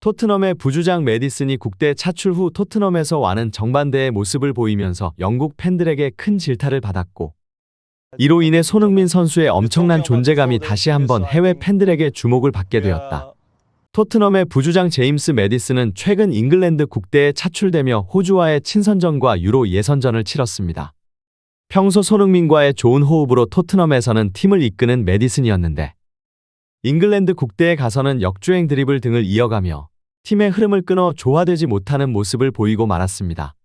토트넘의 부주장 메디슨이 국대 차출 후 토트넘에서 와는 정반대의 모습을 보이면서 영국 팬들에게 큰 질타를 받았고, 이로 인해 손흥민 선수의 엄청난 존재감이 다시 한번 해외 팬들에게 주목을 받게 되었다. 토트넘의 부주장 제임스 메디슨은 최근 잉글랜드 국대에 차출되며 호주와의 친선전과 유로 예선전을 치렀습니다. 평소 손흥민과의 좋은 호흡으로 토트넘에서는 팀을 이끄는 메디슨이었는데, 잉글랜드 국대에 가서는 역주행 드리블 등을 이어가며 팀의 흐름을 끊어 조화되지 못하는 모습을 보이고 말았습니다.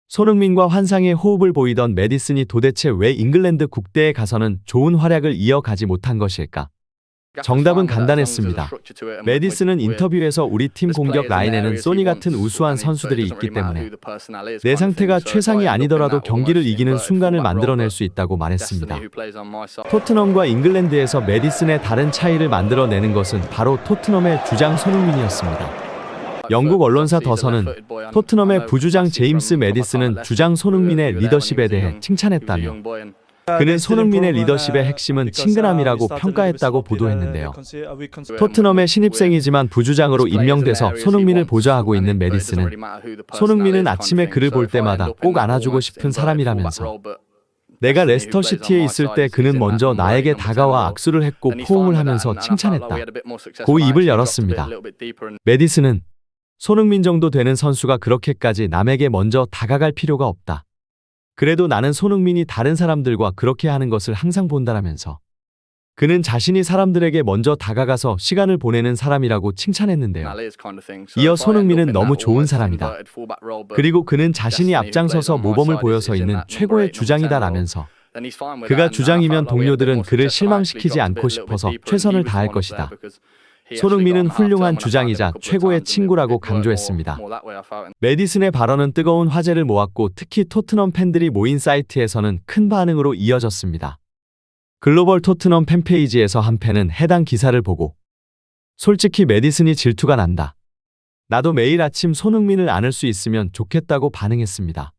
손흥민과 환상의 호흡을 보이던 메디슨이 도대체 왜 잉글랜드 국대에 가서는 좋은 활약을 이어가지 못한 것일까? 정답은 간단했습니다. 메디슨은 인터뷰에서 우리 팀 공격 라인에는 소니 같은 우수한 선수들이 있기 때문에 내 상태가 최상이 아니더라도 경기를 이기는 순간을 만들어낼 수 있다고 말했습니다. 토트넘과 잉글랜드에서 메디슨의 다른 차이를 만들어내는 것은 바로 토트넘의 주장 손흥민이었습니다. 영국 언론사 더선은 토트넘의 부주장 제임스 메디슨은 주장 손흥민의 리더십에 대해 칭찬했다며, 그는 손흥민의 리더십의 핵심은 친근함이라고 평가했다고 보도했는데요. 토트넘의 신입생이지만 부주장으로 임명돼서 손흥민을 보좌하고 있는 메디슨은 손흥민은 아침에 그를 볼 때마다 꼭 안아주고 싶은 사람이라면서, 내가 레스터시티에 있을 때 그는 먼저 나에게 다가와 악수를 했고 포옹을 하면서 칭찬했다 고 입을 열었습니다. 메디슨은 손흥민 정도 되는 선수가 그렇게까지 남에게 먼저 다가갈 필요가 없다. 그래도 나는 손흥민이 다른 사람들과 그렇게 하는 것을 항상 본다라면서, 그는 자신이 사람들에게 먼저 다가가서 시간을 보내는 사람이라고 칭찬했는데요. 이어 손흥민은 너무 좋은 사람이다. 그리고 그는 자신이 앞장서서 모범을 보여서 있는 최고의 주장이다라면서, 그가 주장이면 동료들은 그를 실망시키지 않고 싶어서 최선을 다할 것이다. 손흥민은 훌륭한 주장이자 최고의 친구라고 강조했습니다. 메디슨의 발언은 뜨거운 화제를 모았고, 특히 토트넘 팬들이 모인 사이트에서는 큰 반응으로 이어졌습니다. 글로벌 토트넘 팬페이지에서 한 팬은 해당 기사를 보고, 솔직히 메디슨이 질투가 난다. 나도 매일 아침 손흥민을 안을 수 있으면 좋겠다고 반응했습니다.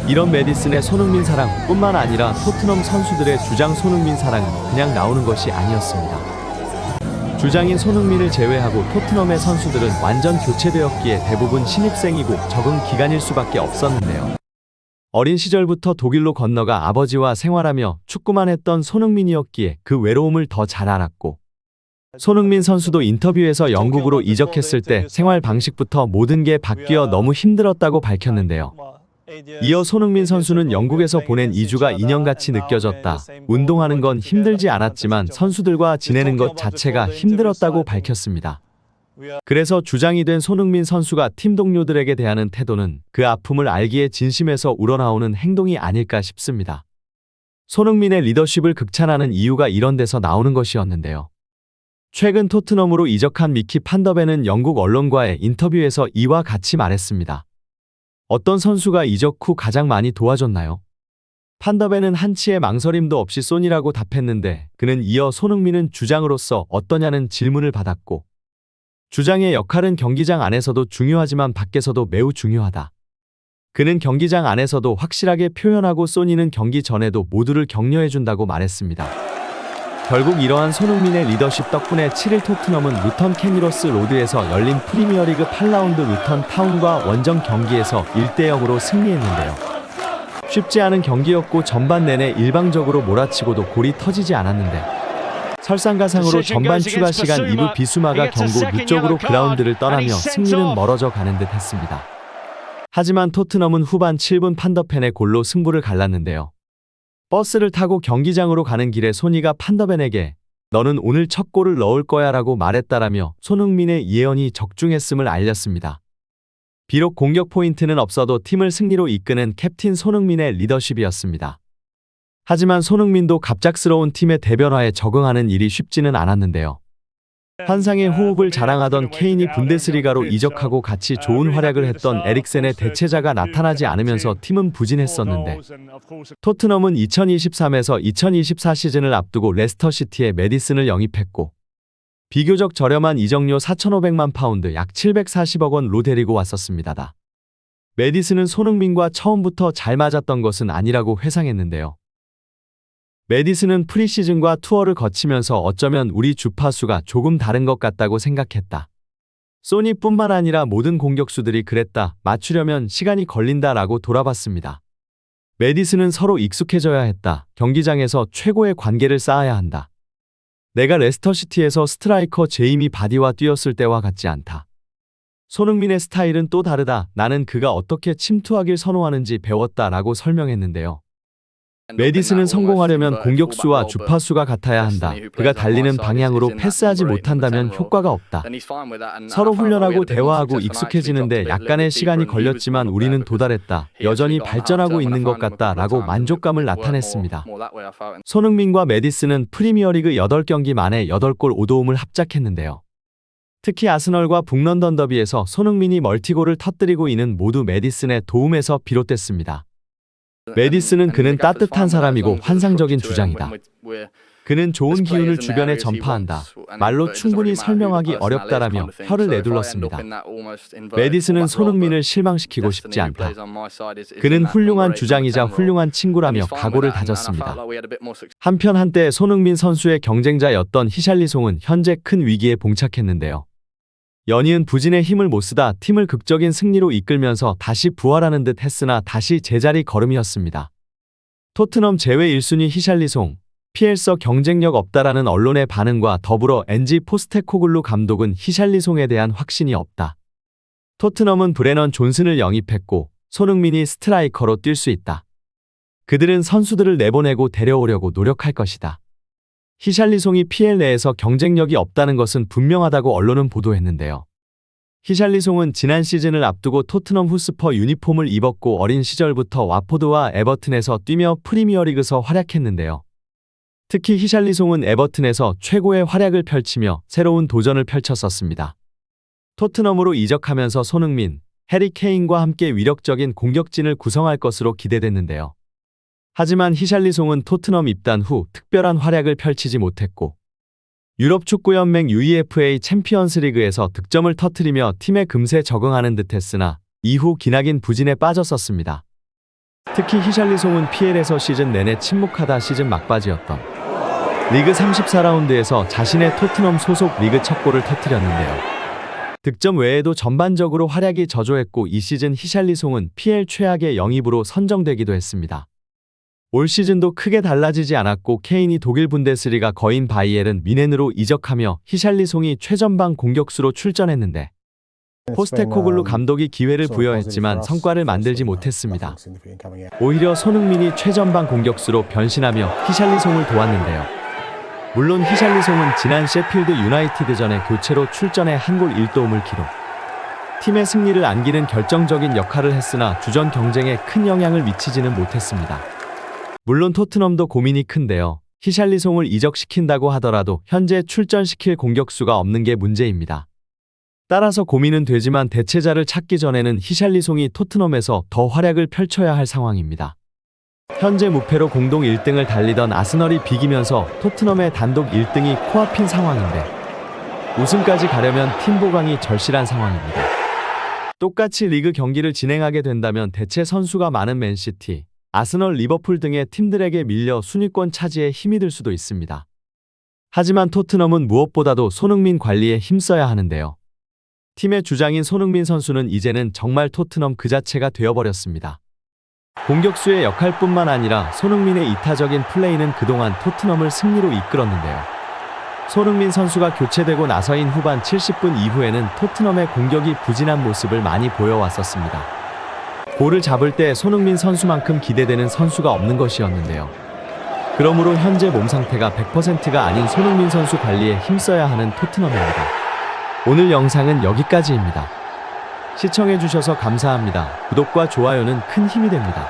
이런 메디슨의 손흥민 사랑뿐만 아니라 토트넘 선수들의 주장 손흥민 사랑은 그냥 나오는 것이 아니었습니다. 주장인 손흥민을 제외하고 토트넘의 선수들은 완전 교체되었기에 대부분 신입생이고 적응 기간일 수밖에 없었는데요. 어린 시절부터 독일로 건너가 아버지와 생활하며 축구만 했던 손흥민이었기에 그 외로움을 더 잘 알았고, 손흥민 선수도 인터뷰에서 영국으로 이적했을 때 생활 방식부터 모든 게 바뀌어 너무 힘들었다고 밝혔는데요. 이어 손흥민 선수는 영국에서 보낸 2주가 2년같이 느껴졌다. 운동하는 건 힘들지 않았지만 선수들과 지내는 것 자체가 힘들었다고 밝혔습니다. 그래서 주장이 된 손흥민 선수가 팀 동료들에게 대하는 태도는 그 아픔을 알기에 진심에서 우러나오는 행동이 아닐까 싶습니다. 손흥민의 리더십을 극찬하는 이유가 이런 데서 나오는 것이었는데요. 최근 토트넘으로 이적한 미키 판더벤은 영국 언론과의 인터뷰에서 이와 같이 말했습니다. 어떤 선수가 이적 후 가장 많이 도와줬나요? 판더벤은 한치의 망설임도 없이 소니라고 답했는데, 그는 이어 손흥민은 주장으로서 어떠냐는 질문을 받았고, 주장의 역할은 경기장 안에서도 중요하지만 밖에서도 매우 중요하다. 그는 경기장 안에서도 확실하게 표현하고 소니는 경기 전에도 모두를 격려해준다고 말했습니다. 결국 이러한 손흥민의 리더십 덕분에 7일 토트넘은 루턴 캐밀러스 로드에서 열린 프리미어리그 8라운드 루턴 타운과 원정 경기에서 1대0으로 승리했는데요. 쉽지 않은 경기였고 전반 내내 일방적으로 몰아치고도 골이 터지지 않았는데, 설상가상으로 전반 추가 시간 2부 비수마가 경고 누적으로 그라운드를 떠나며 승리는 멀어져 가는 듯 했습니다. 하지만 토트넘은 후반 7분 판더벤의 골로 승부를 갈랐는데요. 버스를 타고 경기장으로 가는 길에 소니가 판더벤에게 너는 오늘 첫 골을 넣을 거야 라고 말했다라며 손흥민의 예언이 적중했음을 알렸습니다. 비록 공격 포인트는 없어도 팀을 승리로 이끄는 캡틴 손흥민의 리더십이었습니다. 하지만 손흥민도 갑작스러운 팀의 대변화에 적응하는 일이 쉽지는 않았는데요. 환상의 호흡을 자랑하던 케인이 분데스리가로 이적하고 같이 좋은 활약을 했던 에릭센의 대체자가 나타나지 않으면서 팀은 부진했었는데, 토트넘은 2023에서 2024 시즌을 앞두고 레스터시티에 메디슨을 영입했고, 비교적 저렴한 이적료 4,500만 파운드 약 740억 원로 데리고 왔었습니다. 메디슨은 손흥민과 처음부터 잘 맞았던 것은 아니라고 회상했는데요. 메디슨은 프리시즌과 투어를 거치면서 어쩌면 우리 주파수가 조금 다른 것 같다고 생각했다. 소니뿐만 아니라 모든 공격수들이 그랬다. 맞추려면 시간이 걸린다라고 돌아봤습니다. 메디슨은 서로 익숙해져야 했다. 경기장에서 최고의 관계를 쌓아야 한다. 내가 레스터시티에서 스트라이커 제이미 바디와 뛰었을 때와 같지 않다. 손흥민의 스타일은 또 다르다. 나는 그가 어떻게 침투하길 선호하는지 배웠다라고 설명했는데요. 메디슨은 성공하려면 공격수와 주파수가 같아야 한다. 그가 달리는 방향으로 패스하지 못한다면 효과가 없다. 서로 훈련하고 대화하고 익숙해지는데 약간의 시간이 걸렸지만 우리는 도달했다. 여전히 발전하고 있는 것 같다라고 만족감을 나타냈습니다. 손흥민과 메디슨은 프리미어리그 8경기 만에 8골 5도움을 합작했는데요. 특히 아스널과 북런던 더비에서 손흥민이 멀티골을 터뜨리고 이는 모두 메디슨의 도움에서 비롯됐습니다. 메디슨은 그는 따뜻한 사람이고 환상적인 주장이다. 그는 좋은 기운을 주변에 전파한다. 말로 충분히 설명하기 어렵다라며 혀를 내둘렀습니다. 메디슨은 손흥민을 실망시키고 싶지 않다. 그는 훌륭한 주장이자 훌륭한 친구라며 각오를 다졌습니다. 한편 한때 손흥민 선수의 경쟁자였던 히샬리송은 현재 큰 위기에 봉착했는데요. 연이은 부진의 힘을 못 쓰다 팀을 극적인 승리로 이끌면서 다시 부활하는 듯 했으나 다시 제자리 걸음이었습니다. 토트넘 제외 1순위 히샬리송, PL서 경쟁력 없다라는 언론의 반응과 더불어 엔지 포스테코글루 감독은 히샬리송에 대한 확신이 없다. 토트넘은 브레넌 존슨을 영입했고 손흥민이 스트라이커로 뛸 수 있다. 그들은 선수들을 내보내고 데려오려고 노력할 것이다. 히샬리송이 PL 내에서 경쟁력이 없다는 것은 분명하다고 언론은 보도했는데요. 히샬리송은 지난 시즌을 앞두고 토트넘 후스퍼 유니폼을 입었고 어린 시절부터 와포드와 에버튼에서 뛰며 프리미어리그에서 활약했는데요. 특히 히샬리송은 에버튼에서 최고의 활약을 펼치며 새로운 도전을 펼쳤었습니다. 토트넘으로 이적하면서 손흥민, 해리 케인과 함께 위력적인 공격진을 구성할 것으로 기대됐는데요. 하지만 히샬리송은 토트넘 입단 후 특별한 활약을 펼치지 못했고 유럽 축구연맹 UEFA 챔피언스 리그에서 득점을 터뜨리며 팀에 금세 적응하는 듯했으나 이후 기나긴 부진에 빠졌었습니다. 특히 히샬리송은 PL에서 시즌 내내 침묵하다 시즌 막바지였던 리그 34라운드에서 자신의 토트넘 소속 리그 첫 골을 터뜨렸는데요. 득점 외에도 전반적으로 활약이 저조했고 이 시즌 히샬리송은 PL 최악의 영입으로 선정되기도 했습니다. 올 시즌도 크게 달라지지 않았고 케인이 독일 분데스리가 거인 바이에른 뮌헨으로 이적하며 히샬리송이 최전방 공격수로 출전했는데 포스테코글루 감독이 기회를 부여했지만 성과를 만들지 못했습니다. 오히려 손흥민이 최전방 공격수로 변신하며 히샬리송을 도왔는데요. 물론 히샬리송은 지난 셰필드 유나이티드전에 교체로 출전해 한 골 1도움을 기록. 팀의 승리를 안기는 결정적인 역할을 했으나 주전 경쟁에 큰 영향을 미치지는 못했습니다. 물론 토트넘도 고민이 큰데요. 히샬리송을 이적시킨다고 하더라도 현재 출전시킬 공격수가 없는 게 문제입니다. 따라서 고민은 되지만 대체자를 찾기 전에는 히샬리송이 토트넘에서 더 활약을 펼쳐야 할 상황입니다. 현재 무패로 공동 1등을 달리던 아스널이 비기면서 토트넘의 단독 1등이 코앞인 상황인데 우승까지 가려면 팀 보강이 절실한 상황입니다. 똑같이 리그 경기를 진행하게 된다면 대체 선수가 많은 맨시티, 아스널, 리버풀 등의 팀들에게 밀려 순위권 차지에 힘이 들 수도 있습니다. 하지만 토트넘은 무엇보다도 손흥민 관리에 힘써야 하는데요. 팀의 주장인 손흥민 선수는 이제는 정말 토트넘 그 자체가 되어버렸습니다. 공격수의 역할뿐만 아니라 손흥민의 이타적인 플레이는 그동안 토트넘을 승리로 이끌었는데요. 손흥민 선수가 교체되고 나서인 후반 70분 이후에는 토트넘의 공격이 부진한 모습을 많이 보여왔었습니다. 볼을 잡을 때 손흥민 선수만큼 기대되는 선수가 없는 것이었는데요. 그러므로 현재 몸 상태가 100%가 아닌 손흥민 선수 관리에 힘써야 하는 토트넘입니다. 오늘 영상은 여기까지입니다. 시청해주셔서 감사합니다. 구독과 좋아요는 큰 힘이 됩니다.